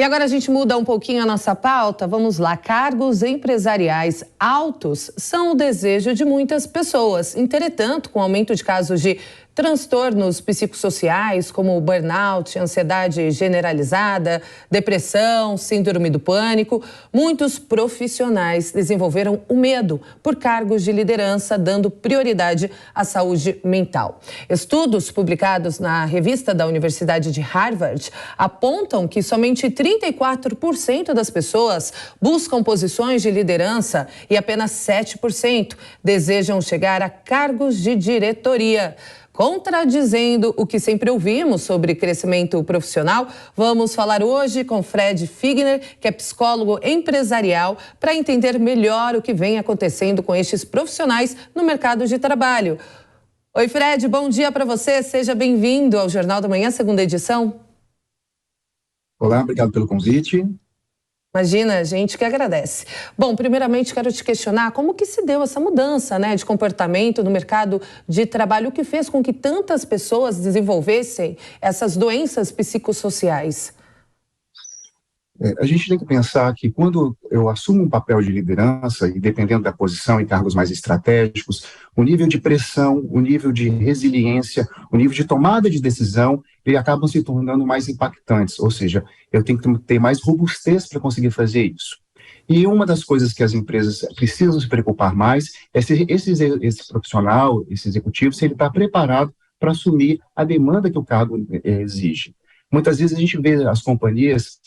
E agora a gente muda um pouquinho a nossa pauta. Vamos lá. Cargos empresariais altos são o desejo de muitas pessoas. Entretanto, com o aumento de casos de transtornos psicossociais, como burnout, ansiedade generalizada, depressão, síndrome do pânico, muitos profissionais desenvolveram o medo por cargos de liderança, dando prioridade à saúde mental. Estudos publicados na revista da Universidade de Harvard apontam que somente 34% das pessoas buscam posições de liderança e apenas 7% desejam chegar a cargos de diretoria. Contradizendo o que sempre ouvimos sobre crescimento profissional, vamos falar hoje com Fred Figner, que é psicólogo empresarial, para entender melhor o que vem acontecendo com estes profissionais no mercado de trabalho. Oi, Fred, bom dia para você. Seja bem-vindo ao Jornal da Manhã, segunda edição. Olá, obrigado pelo convite. Imagina, a gente que agradece. Bom, primeiramente quero te questionar como que se deu essa mudança, de comportamento no mercado de trabalho, o que fez com que tantas pessoas desenvolvessem essas doenças psicossociais? A gente tem que pensar que quando eu assumo um papel de liderança, e dependendo da posição em cargos mais estratégicos, o nível de pressão, o nível de resiliência, o nível de tomada de decisão, ele acabam se tornando mais impactantes, ou seja, eu tenho que ter mais robustez para conseguir fazer isso. E uma das coisas que as empresas precisam se preocupar mais é se esse profissional, esse executivo, se ele está preparado para assumir a demanda que o cargo exige. Muitas vezes a gente vê as companhias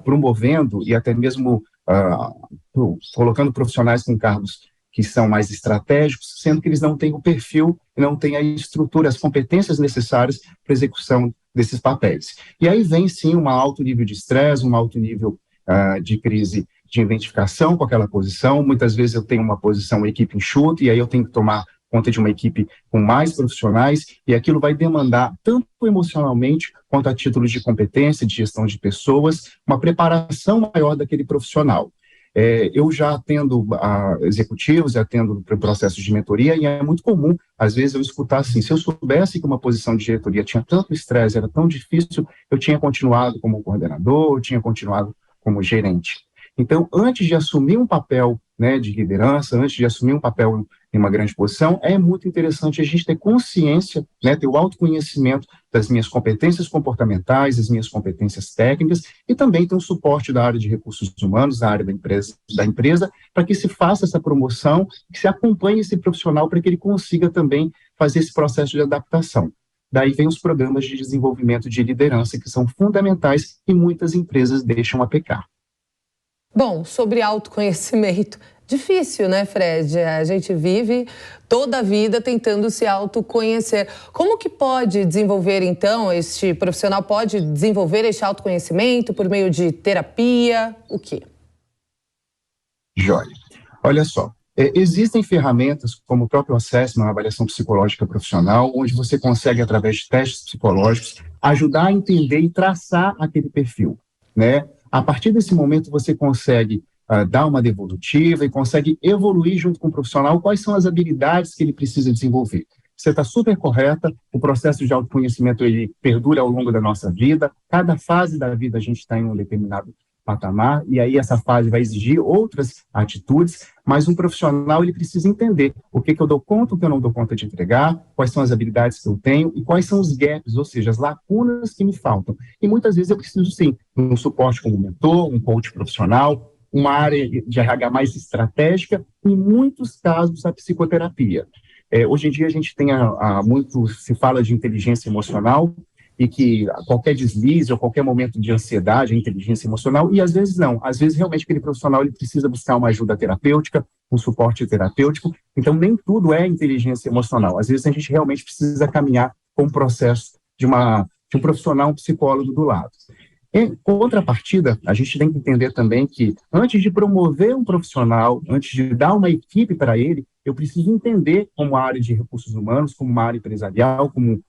promovendo e até mesmo colocando profissionais com cargos que são mais estratégicos, sendo que eles não têm o perfil, não têm a estrutura, as competências necessárias para a execução desses papéis. E aí vem, sim, um alto nível de estresse, um alto nível de crise de identificação com aquela posição. Muitas vezes eu tenho uma posição, uma equipe enxuta, e aí eu tenho que tomar conta de uma equipe com mais profissionais, e aquilo vai demandar, tanto emocionalmente, quanto a títulos de competência, de gestão de pessoas, uma preparação maior daquele profissional. Eu já atendo executivos, atendo processos de mentoria, e é muito comum, às vezes, eu escutar assim, se eu soubesse que uma posição de diretoria tinha tanto estresse, era tão difícil, eu tinha continuado como coordenador, eu tinha continuado como gerente. Então, antes de assumir um papel de liderança, antes de assumir um papel em uma grande posição, é muito interessante a gente ter consciência, ter o autoconhecimento das minhas competências comportamentais, das minhas competências técnicas, e também ter um suporte da área de recursos humanos, da área da empresa, para que se faça essa promoção, que se acompanhe esse profissional para que ele consiga também fazer esse processo de adaptação. Daí vem os programas de desenvolvimento de liderança, que são fundamentais e muitas empresas deixam a pecar. Bom, sobre autoconhecimento, difícil, né, Fred? A gente vive toda a vida tentando se autoconhecer. Como que pode desenvolver, então, este profissional pode desenvolver este autoconhecimento por meio de terapia? O quê? Joia. Olha só, existem ferramentas como o próprio Assessment, uma avaliação psicológica profissional, onde você consegue, através de testes psicológicos, ajudar a entender e traçar aquele perfil, né? A partir desse momento, você consegue dar uma devolutiva e consegue evoluir junto com o profissional quais são as habilidades que ele precisa desenvolver. Você está super correta, o processo de autoconhecimento ele perdura ao longo da nossa vida, cada fase da vida a gente está em um determinado patamar, e aí essa fase vai exigir outras atitudes, mas um profissional ele precisa entender o que eu dou conta, o que eu não dou conta de entregar, quais são as habilidades que eu tenho e quais são os gaps, ou seja, as lacunas que me faltam. E muitas vezes eu preciso, sim, de um suporte como mentor, um coach profissional, uma área de RH mais estratégica, em muitos casos a psicoterapia. Hoje em dia a gente tem muito, se fala de inteligência emocional, e que qualquer deslize ou qualquer momento de ansiedade é inteligência emocional, e às vezes não. Às vezes, realmente, aquele profissional ele precisa buscar uma ajuda terapêutica, um suporte terapêutico, então nem tudo é inteligência emocional. Às vezes, a gente realmente precisa caminhar com o processo de um profissional, um psicólogo do lado. Em contrapartida, a gente tem que entender também que, antes de promover um profissional, antes de dar uma equipe para ele, eu preciso entender como a área de recursos humanos, como uma área empresarial, como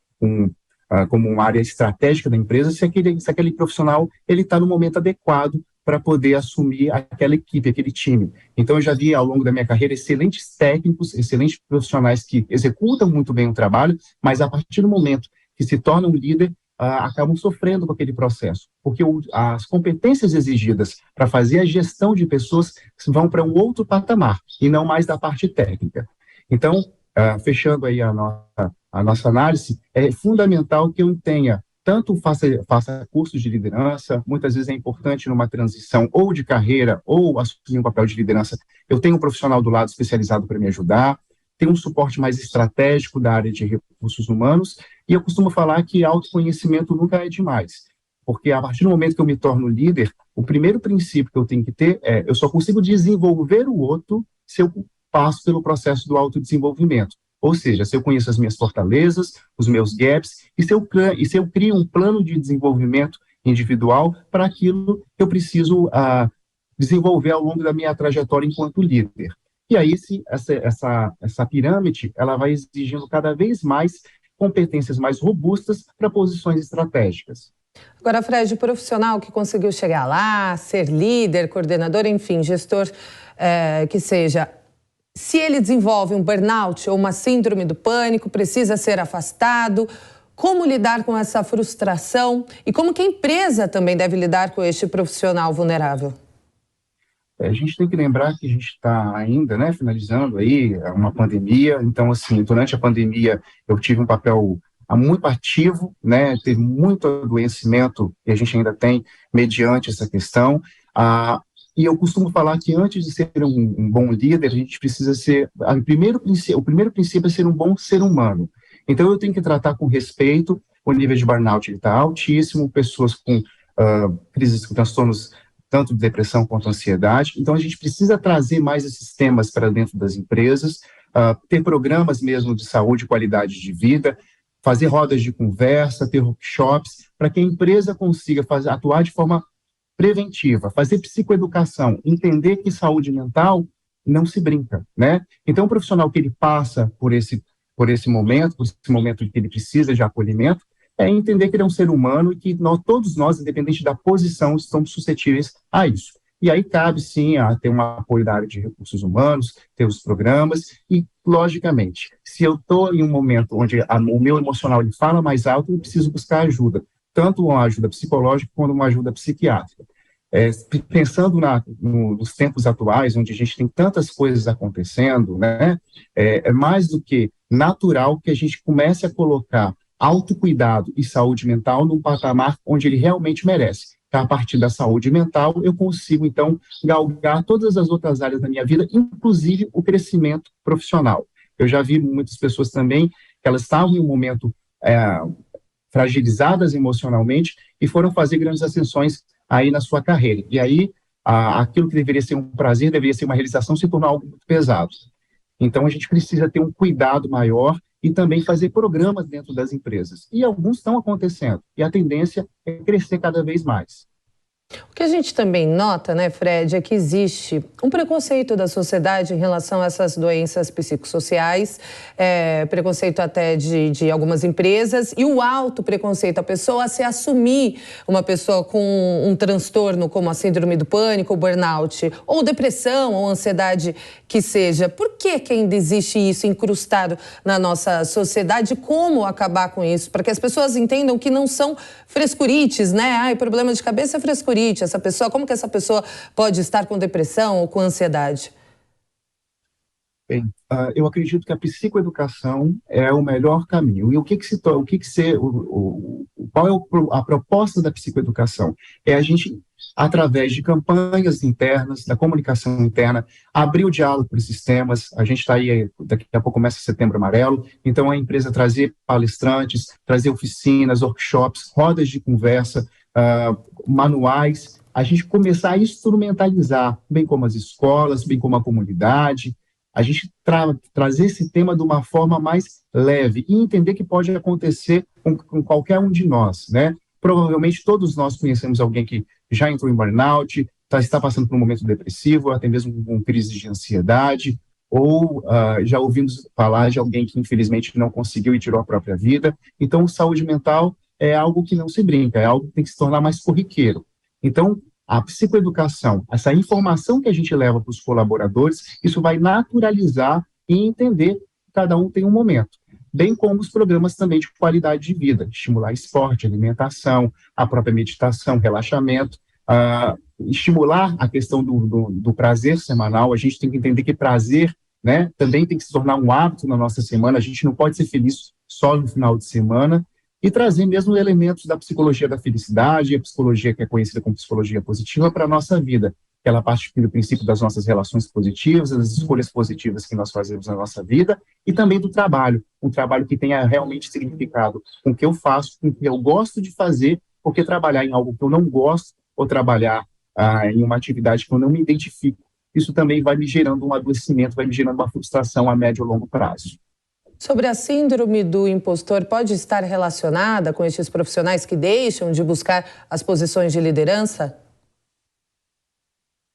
uma área estratégica da empresa, se aquele profissional está no momento adequado para poder assumir aquela equipe, aquele time. Então, eu já vi ao longo da minha carreira excelentes técnicos, excelentes profissionais que executam muito bem o trabalho, mas a partir do momento que se tornam líder, acabam sofrendo com aquele processo, porque as competências exigidas para fazer a gestão de pessoas vão para um outro patamar, e não mais da parte técnica. Então, fechando aí a nossa análise, é fundamental que eu tenha, tanto faça cursos de liderança, muitas vezes é importante numa transição ou de carreira, ou assumir um papel de liderança, eu tenho um profissional do lado especializado para me ajudar, tem um suporte mais estratégico da área de recursos humanos, e eu costumo falar que autoconhecimento nunca é demais, porque a partir do momento que eu me torno líder, o primeiro princípio que eu tenho que ter é, eu só consigo desenvolver o outro se eu passo pelo processo do autodesenvolvimento. Ou seja, se eu conheço as minhas fortalezas, os meus gaps, e se eu crio um plano de desenvolvimento individual para aquilo que eu preciso desenvolver ao longo da minha trajetória enquanto líder. E aí, essa pirâmide, ela vai exigindo cada vez mais competências mais robustas para posições estratégicas. Agora, Fred, o profissional que conseguiu chegar lá, ser líder, coordenador, enfim, gestor que seja, se ele desenvolve um burnout ou uma síndrome do pânico, precisa ser afastado, como lidar com essa frustração e como que a empresa também deve lidar com este profissional vulnerável? A gente tem que lembrar que a gente está ainda, né, finalizando aí uma pandemia, então, assim, durante a pandemia eu tive um papel muito ativo, né, teve muito adoecimento, e a gente ainda tem, mediante essa questão, e eu costumo falar que antes de ser um bom líder, a gente precisa ser, o primeiro princípio é ser um bom ser humano. Então, eu tenho que tratar com respeito, o nível de burnout está altíssimo, pessoas com crises, com transtornos, tanto de depressão quanto ansiedade. Então, a gente precisa trazer mais esses temas para dentro das empresas, ter programas mesmo de saúde e qualidade de vida, fazer rodas de conversa, ter workshops, para que a empresa consiga atuar de forma preventiva, fazer psicoeducação, entender que saúde mental não se brinca, né? Então, o profissional que ele passa por esse momento em que ele precisa de acolhimento, é entender que ele é um ser humano e que todos nós, independente da posição, estamos suscetíveis a isso. E aí cabe, sim, a ter um apoio da área de recursos humanos, ter os programas e, logicamente, se eu estou em um momento onde o meu emocional ele fala mais alto, eu preciso buscar ajuda, tanto uma ajuda psicológica quanto uma ajuda psiquiátrica. Pensando nos tempos atuais, onde a gente tem tantas coisas acontecendo, né, é mais do que natural que a gente comece a colocar autocuidado e saúde mental num patamar onde ele realmente merece. A partir da saúde mental, eu consigo, então, galgar todas as outras áreas da minha vida, inclusive o crescimento profissional. Eu já vi muitas pessoas também que elas estavam em um momento fragilizadas emocionalmente e foram fazer grandes ascensões aí na sua carreira. E aí, aquilo que deveria ser um prazer, deveria ser uma realização, se tornou algo muito pesado. Então, a gente precisa ter um cuidado maior e também fazer programas dentro das empresas. E alguns estão acontecendo. E a tendência é crescer cada vez mais. O que a gente também nota, né, Fred, é que existe um preconceito da sociedade em relação a essas doenças psicossociais, preconceito até de algumas empresas, e o alto preconceito, a pessoa se assumir uma pessoa com um transtorno como a síndrome do pânico, ou burnout, ou depressão, ou ansiedade que seja. Por que ainda existe isso incrustado na nossa sociedade? Como acabar com isso? Para que as pessoas entendam que não são frescurites, né? Problema de cabeça é frescurite. Como que essa pessoa pode estar com depressão ou com ansiedade? Bem, eu acredito que a psicoeducação é o melhor caminho. E qual é a proposta da psicoeducação? É a gente, através de campanhas internas, da comunicação interna, abrir o diálogo por esses temas. A gente está aí, daqui a pouco começa Setembro Amarelo, então a empresa trazer palestrantes, trazer oficinas, workshops, rodas de conversa, manuais, a gente começar a instrumentalizar, bem como as escolas, bem como a comunidade, a gente trazer esse tema de uma forma mais leve e entender que pode acontecer com qualquer um de nós, né? Provavelmente todos nós conhecemos alguém que já entrou em burnout, está passando por um momento depressivo, até mesmo com crise de ansiedade, ou já ouvimos falar de alguém que infelizmente não conseguiu e tirou a própria vida. Então, saúde mental é algo que não se brinca, é algo que tem que se tornar mais corriqueiro. Então, a psicoeducação, essa informação que a gente leva para os colaboradores, isso vai naturalizar e entender que cada um tem um momento. bem como os programas também de qualidade de vida, estimular esporte, alimentação, a própria meditação, relaxamento, estimular a questão do prazer semanal. A gente tem que entender que prazer, né, também tem que se tornar um hábito na nossa semana. A gente não pode ser feliz só no final de semana, e trazer mesmo elementos da psicologia da felicidade, a psicologia que é conhecida como psicologia positiva, para a nossa vida. Ela parte do princípio das nossas relações positivas, das escolhas positivas que nós fazemos na nossa vida, e também do trabalho, um trabalho que tenha realmente significado com o que eu faço, com o que eu gosto de fazer, porque trabalhar em algo que eu não gosto, ou trabalhar em uma atividade que eu não me identifico, isso também vai me gerando um adoecimento, vai me gerando uma frustração a médio e longo prazo. Sobre a síndrome do impostor, pode estar relacionada com estes profissionais que deixam de buscar as posições de liderança?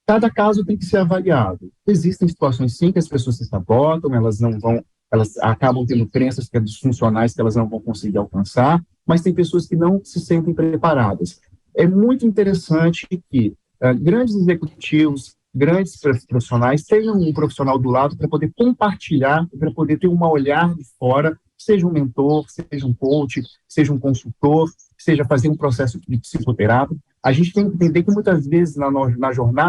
Cada caso tem que ser avaliado. Existem situações, sim, que as pessoas se sabotam, elas acabam tendo crenças que são disfuncionais que elas não vão conseguir alcançar, mas tem pessoas que não se sentem preparadas. É muito interessante que grandes executivos, grandes profissionais tenham um profissional do lado para poder compartilhar, para poder ter um olhar de fora, seja um mentor, seja um coach, seja um consultor, seja fazer um processo de psicoterapia. A gente tem que entender que muitas vezes na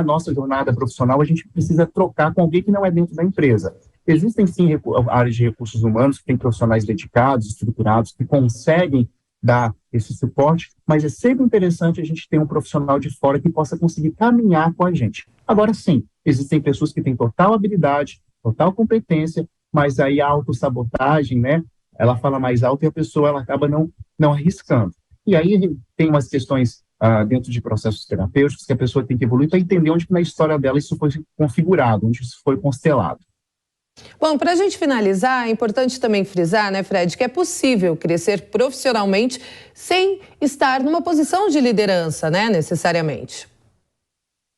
nossa jornada profissional, a gente precisa trocar com alguém que não é dentro da empresa. Existem sim áreas de recursos humanos que têm profissionais dedicados, estruturados, que conseguem dar esse suporte, mas é sempre interessante a gente ter um profissional de fora que possa conseguir caminhar com a gente. Agora sim, existem pessoas que têm total habilidade, total competência, mas aí a autossabotagem, né, ela fala mais alto e a pessoa ela acaba não arriscando. E aí tem umas questões dentro de processos terapêuticos que a pessoa tem que evoluir para entender onde na história dela isso foi configurado, onde isso foi constelado. Bom, para a gente finalizar, é importante também frisar, né, Fred, que é possível crescer profissionalmente sem estar numa posição de liderança, né, necessariamente.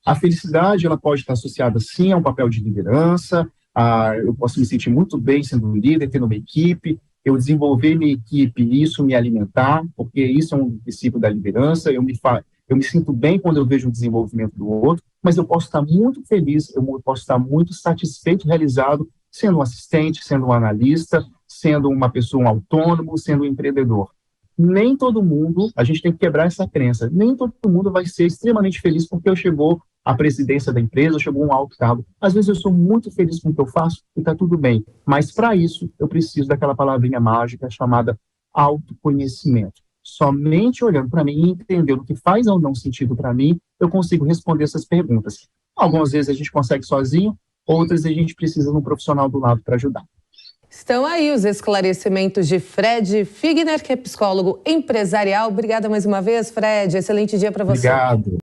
A felicidade, ela pode estar associada, sim, a um papel de liderança. Eu posso me sentir muito bem sendo um líder, tendo uma equipe, eu desenvolver minha equipe e isso me alimentar, porque isso é um princípio da liderança. Eu me sinto bem quando eu vejo o desenvolvimento do outro, mas eu posso estar muito feliz, eu posso estar muito satisfeito, realizado, sendo um assistente, sendo um analista, sendo uma pessoa, um autônomo, sendo um empreendedor. Nem todo mundo, a gente tem que quebrar essa crença, nem todo mundo vai ser extremamente feliz porque chegou à presidência da empresa, chegou a um alto cargo. Às vezes eu sou muito feliz com o que eu faço e está tudo bem, mas para isso eu preciso daquela palavrinha mágica chamada autoconhecimento. Somente olhando para mim e entendendo o que faz ou não sentido para mim, eu consigo responder essas perguntas. Algumas vezes a gente consegue sozinho, outras a gente precisa de um profissional do lado para ajudar. Estão aí os esclarecimentos de Fred Figner, que é psicólogo empresarial. Obrigada mais uma vez, Fred. Excelente dia para você. Obrigado.